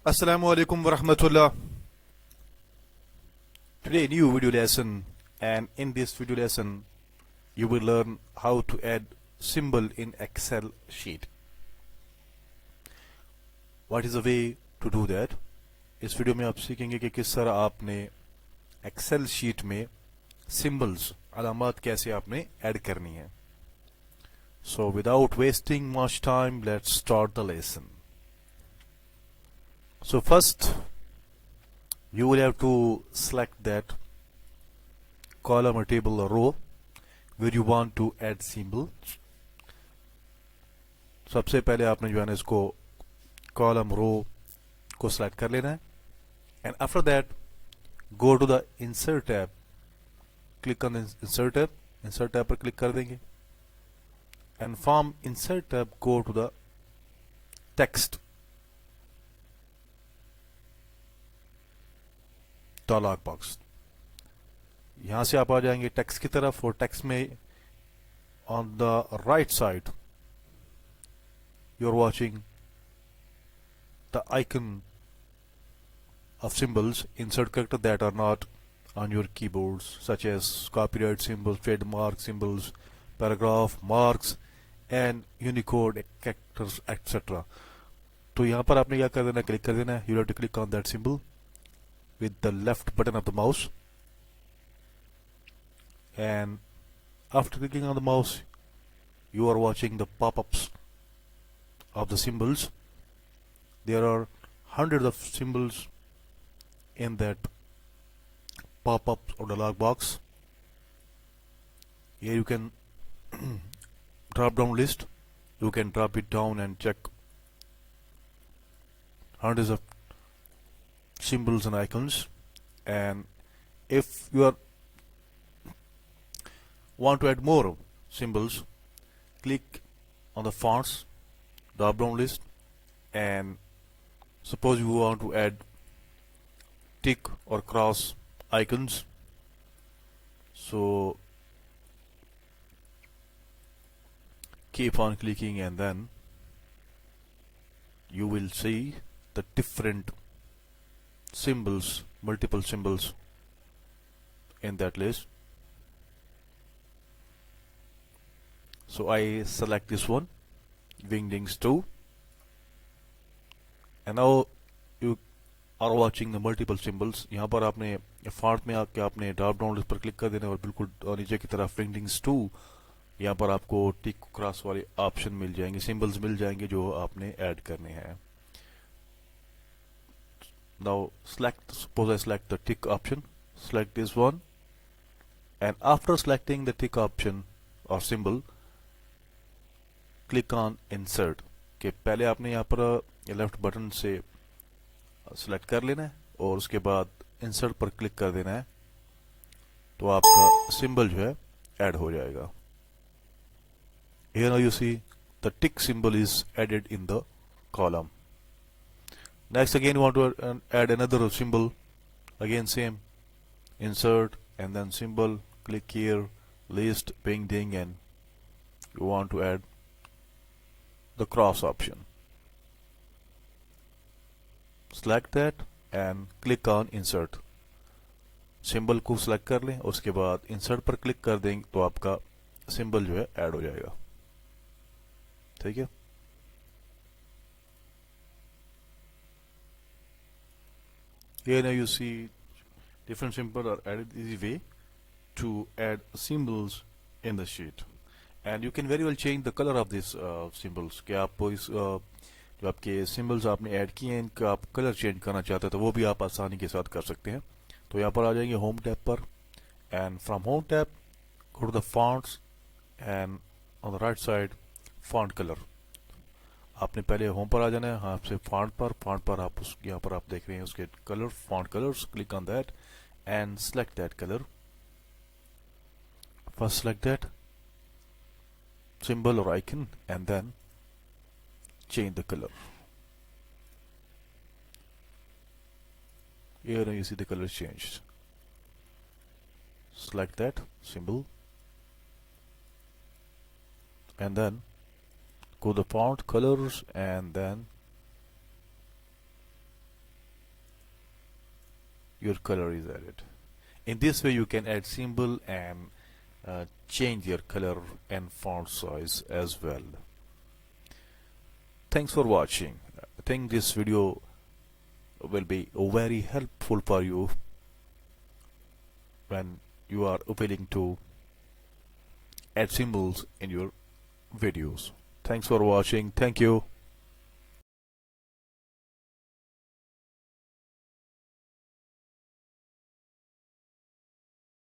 Assalamu alaikum wa rahmatullah. Today new video lesson, and in this video lesson you will learn how to add symbol in Excel sheet. What is the way to do that? इस video में आप सीखेंगे कि किस तरह आपने Excel sheet में symbols alamat कैसे आपने ऐड करनी है. So without wasting much time, let's start the lesson. So first you will have to select that column or table or row where you want to add symbol. सबसे पहले आपने जो है ना इसको column row को select कर लेना है, and after that go to the insert tab, click on the insert tab पर click कर देंगे, and from insert tab go to the text dialog box. यहाँ से आप आ जाएंगे टेक्स्ट की तरफ, और टेक्स्ट में on the right side you're watching the icon of symbols, insert character that are not on your keyboards, such as copyright symbols, trademark symbols, paragraph marks and Unicode characters, etc. तो यहाँ पर आपने क्या कर देना है, click कर देना है. You have to click on that symbol with the left button of the mouse, and after clicking on the mouse you are watching the pop-ups of the symbols. There are hundreds of symbols in that pop-up or dialog box. Here you can drop down list, you can drop it down and check hundreds of symbols and icons. And if you want to add more symbols, click on the fonts drop down list, and suppose you want to add tick or cross icons, so keep on clicking and then you will see the different symbols, multiple symbols in that list. So I select this one, wingdings 2, and now you are watching the multiple symbols. यहाँ पर आपने font में आके आपने drop down list पर click कर देना और बिल्कुल नीचे की तरफ wingdings 2, यहाँ पर आपको टिक क्रॉस वाले ऑप्शन मिल जाएंगे, सिंबल्स मिल जाएंगे जो आपने ऐड करने हैं. Now suppose I select the tick option, select this one, and after selecting the tick option or symbol, click on insert. कि पहले आपने यहाँ पर लेफ्ट बटन से सिलेक्ट कर लेना है और उसके बाद इंसर्ट पर क्लिक कर देना है, तो आपका सिंबल जो है ऐड हो जाएगा. Here now you see the tick symbol is added in the column. Next again you want to add another symbol, again same, insert and then symbol, click here, list, wingding, and you want to add the cross option. Select that and click on insert. Symbol को select कर लें, उसके बाद insert पर click कर देंगे तो आपका सिंबल जो है ऐड हो जाएगा. ठीक है. Here now you see different symbols are added. Easy way to add symbols in the sheet, and you can very well change the color of these symbols. कि आप इस जो आपके symbols आपने ऐड किए हैं इनका आप कलर चेंज करना चाहते हैं तो वो भी आप आसानी के साथ कर सकते हैं. तो यहाँ पर आ जाएंगे होम टैब पर, and from home tab go to the fonts, and on the right side font color. आपने पहले होम पर आ जाना है, हाँ से फॉन्ट पर आप उस यहाँ पर आप देख रहे हैं उसके colour, font colours. Click on that and select that colour. First select that symbol or icon and then change the color. Here now you see the color changed. Select that symbol and then go to font colors and then your color is added. In this way you can add symbol and change your color and font size as well. Thanks for watching. I think this video will be very helpful for you when you are willing to add symbols in your videos. Thanks for watching. Thank you.